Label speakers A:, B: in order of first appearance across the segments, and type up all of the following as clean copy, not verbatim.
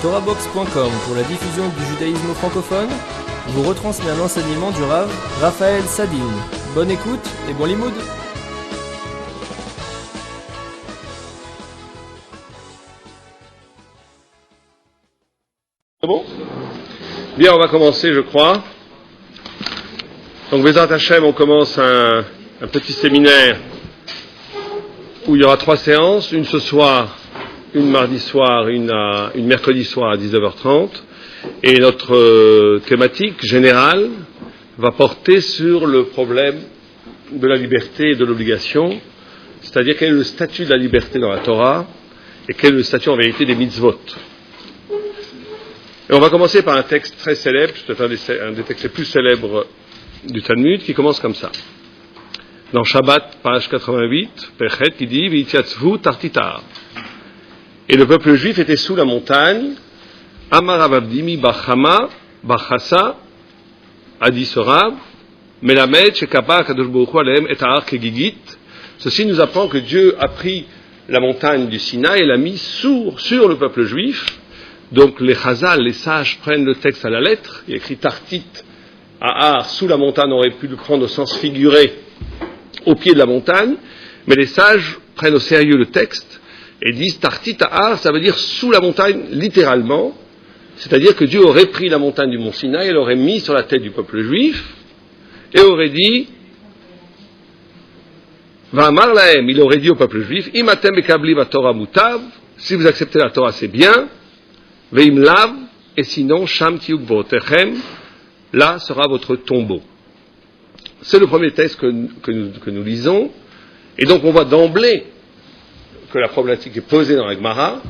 A: TorahBox.com pour la diffusion du judaïsme francophone vous retransmet un enseignement du Rav Raphaël Sadine. Bonne écoute et bon limoud.
B: C'est bon ? Bien, on va commencer, je crois. Donc, Bezrat Hashem, on commence un petit séminaire où il y aura 3 séances, une ce soir, une mardi soir, une mercredi soir à 19h30. Et notre thématique générale va porter sur le problème de la liberté et de l'obligation, c'est-à-dire quel est le statut de la liberté dans la Torah et quel est le statut en vérité des mitzvot. Et on va commencer par un texte très célèbre, peut-être un des textes les plus célèbres du Talmud, qui commence comme ça. Dans Shabbat, page 88, Perchet, qui dit « V'ityatzvu tartitar ». Et le peuple juif était sous la montagne, Amar Avabdimi Bachama, Bachasa, a dit ce Rav, Melamed, Shekaba, Kadosh Baruch Hu Alehem, et Ahar Kegigit. Ceci nous apprend que Dieu a pris la montagne du Sinaï et l'a mis sur le peuple juif. Donc les Chazal, les sages, prennent le texte à la lettre. Il y a écrit Tartit, Ahar, sous la montagne, on aurait pu le prendre au sens figuré, au pied de la montagne. Mais les sages prennent au sérieux le texte et disent Tartit Ahar, ça veut dire sous la montagne, littéralement. C'est-à-dire que Dieu aurait pris la montagne du mont Sinaï et l'aurait mis sur la tête du peuple juif et aurait dit Va'amar lahem, il aurait dit au peuple juif Imatem bekabli Torah mutav, si vous acceptez la Torah c'est bien, ve'im lav, et sinon sham tiyuk votechem, là sera votre tombeau. C'est le premier texte que nous lisons, et donc on voit d'emblée que la problématique est posée dans la Gemara,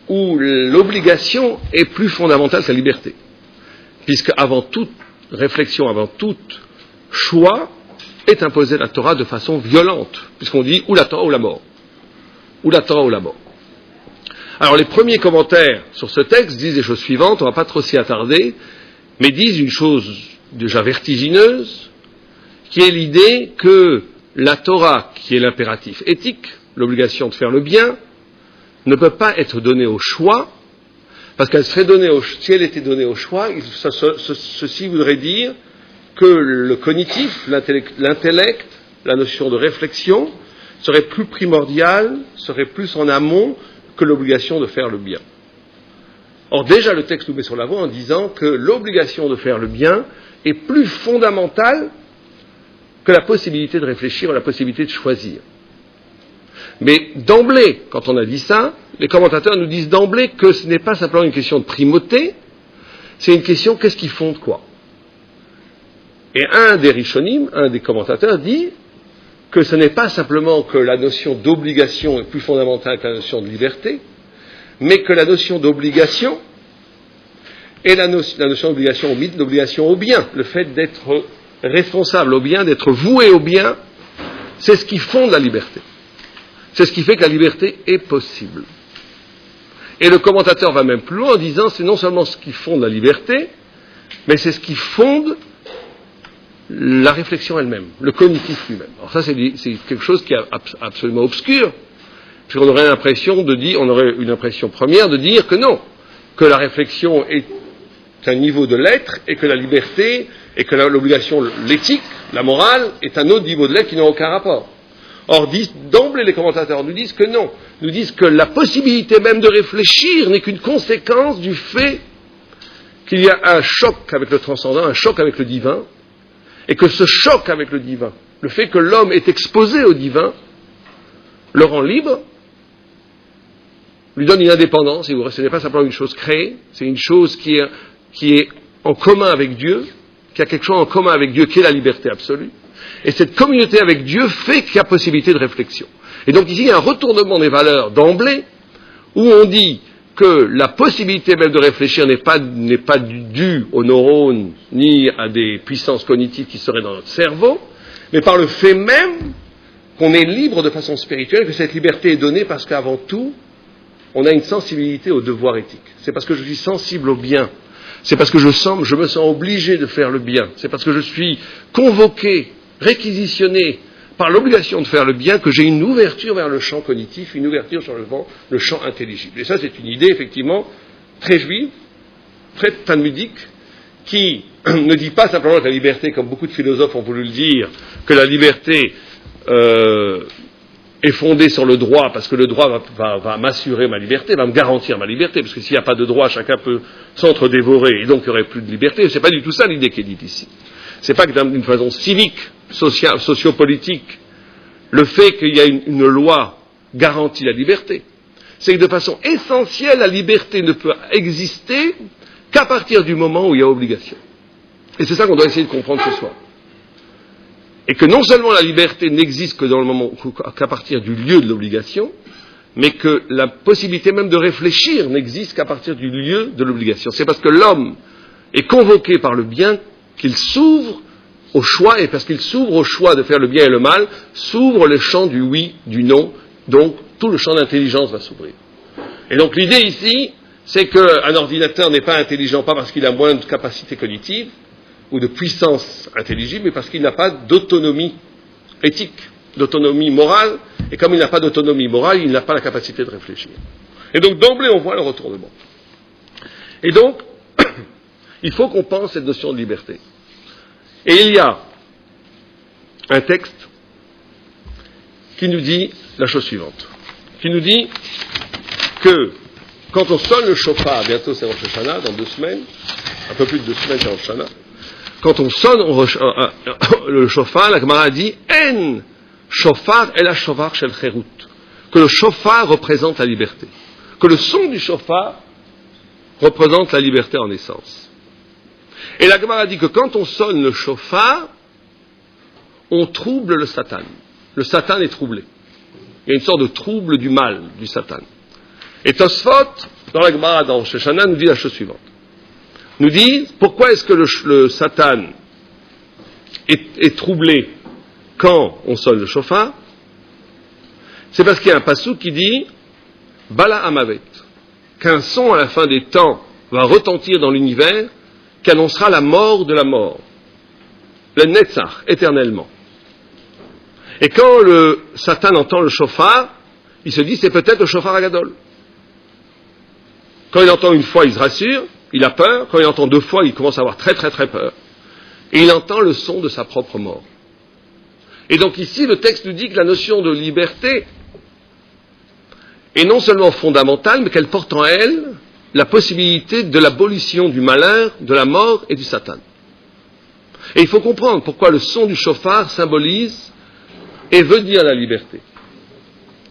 B: où l'obligation est plus fondamentale que la liberté. Puisque avant toute réflexion, avant tout choix, est imposée la Torah de façon violente. Puisqu'on dit ou la Torah ou la mort. Ou la Torah ou la mort. Alors les premiers commentaires sur ce texte disent les choses suivantes, on ne va pas trop s'y attarder, mais disent une chose déjà vertigineuse, qui est l'idée que la Torah, qui est l'impératif éthique, l'obligation de faire le bien, ne peut pas être donnée au choix, parce qu'elle serait donnée si elle était donnée au choix, ceci voudrait dire que le cognitif, l'intellect, la notion de réflexion, serait plus primordial, serait plus en amont que l'obligation de faire le bien. Or déjà le texte nous met sur la voie en disant que l'obligation de faire le bien est plus fondamentale que la possibilité de réfléchir ou la possibilité de choisir. Mais d'emblée, quand on a dit ça, les commentateurs nous disent d'emblée que ce n'est pas simplement une question de primauté, c'est une question qu'est-ce qui fonde quoi. Et un des Rishonim, un des commentateurs dit que ce n'est pas simplement que la notion d'obligation est plus fondamentale que la notion de liberté, mais que la notion d'obligation est la notion d'obligation au bien, le fait d'être responsable au bien, d'être voué au bien, c'est ce qui fonde la liberté. C'est ce qui fait que la liberté est possible. Et le commentateur va même plus loin en disant c'est non seulement ce qui fonde la liberté, mais c'est ce qui fonde la réflexion elle-même, le cognitif lui-même. Alors ça c'est quelque chose qui est absolument obscur, puisqu'on aurait on aurait une impression première de dire que non, que la réflexion est un niveau de l'être et que la liberté et que l'obligation, l'éthique, la morale est un autre niveau de l'être qui n'a aucun rapport. Or, d'emblée, les commentateurs nous disent que non, nous disent que la possibilité même de réfléchir n'est qu'une conséquence du fait qu'il y a un choc avec le transcendant, un choc avec le divin, et que ce choc avec le divin, le fait que l'homme est exposé au divin, le rend libre, lui donne une indépendance, et ce n'est pas simplement une chose créée, c'est une chose qui est en commun avec Dieu, qui a quelque chose en commun avec Dieu, qui est la liberté absolue. Et cette communauté avec Dieu fait qu'il y a possibilité de réflexion. Et donc ici, il y a un retournement des valeurs d'emblée, où on dit que la possibilité même de réfléchir n'est pas due aux neurones, ni à des puissances cognitives qui seraient dans notre cerveau, mais par le fait même qu'on est libre de façon spirituelle, que cette liberté est donnée parce qu'avant tout, on a une sensibilité au devoir éthique. C'est parce que je suis sensible au bien. C'est parce que je me sens obligé de faire le bien. C'est parce que je suis convoqué, réquisitionné par l'obligation de faire le bien que j'ai une ouverture vers le champ cognitif, une ouverture sur le champ intelligible. Et ça, c'est une idée, effectivement, très juive, très talmudique, qui ne dit pas simplement que la liberté, comme beaucoup de philosophes ont voulu le dire, que la liberté est fondée sur le droit, parce que le droit va m'assurer ma liberté, va me garantir ma liberté, parce que s'il n'y a pas de droit, chacun peut s'entre-dévorer, et donc il n'y aurait plus de liberté. C'est pas du tout ça l'idée qui est dite ici. C'est pas que d'une façon civique, sociale, sociopolitique, le fait qu'il y a une loi garantit la liberté. C'est que de façon essentielle, la liberté ne peut exister qu'à partir du moment où il y a obligation. Et c'est ça qu'on doit essayer de comprendre ce soir. Et que non seulement la liberté n'existe que dans le moment, qu'à partir du lieu de l'obligation, mais que la possibilité même de réfléchir n'existe qu'à partir du lieu de l'obligation. C'est parce que l'homme est convoqué par le bien qu'il s'ouvre au choix, et parce qu'il s'ouvre au choix de faire le bien et le mal, s'ouvre le champ du oui, du non, donc tout le champ d'intelligence va s'ouvrir. Et donc l'idée ici, c'est qu'un ordinateur n'est pas intelligent, pas parce qu'il a moins de capacité cognitive, ou de puissance intelligible, mais parce qu'il n'a pas d'autonomie éthique, d'autonomie morale, et comme il n'a pas d'autonomie morale, il n'a pas la capacité de réfléchir. Et donc d'emblée, on voit le retournement. Et donc, il faut qu'on pense cette notion de liberté. Et il y a un texte qui nous dit la chose suivante, qui nous dit que quand on sonne le shofar, bientôt c'est Rosh Hashanah, dans 2 semaines, un peu plus de 2 semaines c'est Rosh Hashanah, quand on sonne le shofar, la Gemara dit En shofar el ha-shofar shel cherut, que le shofar représente la liberté, que le son du shofar représente la liberté en essence. Et la Gemara dit que quand on sonne le shofar, on trouble le Satan. Le Satan est troublé. Il y a une sorte de trouble du mal, du Satan. Et Tosfot, dans la Gemara, dans Rosh Hashanah, nous dit la chose suivante. Nous dit, pourquoi est-ce que le Satan est troublé quand on sonne le shofar? C'est parce qu'il y a un passouk qui dit Bala Amavet, qu'un son à la fin des temps va retentir dans l'univers, qui annoncera la mort de la mort, le Netzach, éternellement. Et quand le Satan entend le shofar, il se dit c'est peut-être le shofar Agadol. Quand il entend une fois, il se rassure, il a peur. Quand il entend 2 fois, il commence à avoir très très très peur. Et il entend le son de sa propre mort. Et donc ici, le texte nous dit que la notion de liberté est non seulement fondamentale, mais qu'elle porte en elle la possibilité de l'abolition du malheur, de la mort et du Satan. Et il faut comprendre pourquoi le son du shofar symbolise et veut dire la liberté.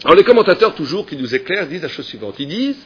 B: Alors les commentateurs, toujours, qui nous éclairent, disent la chose suivante. Ils disent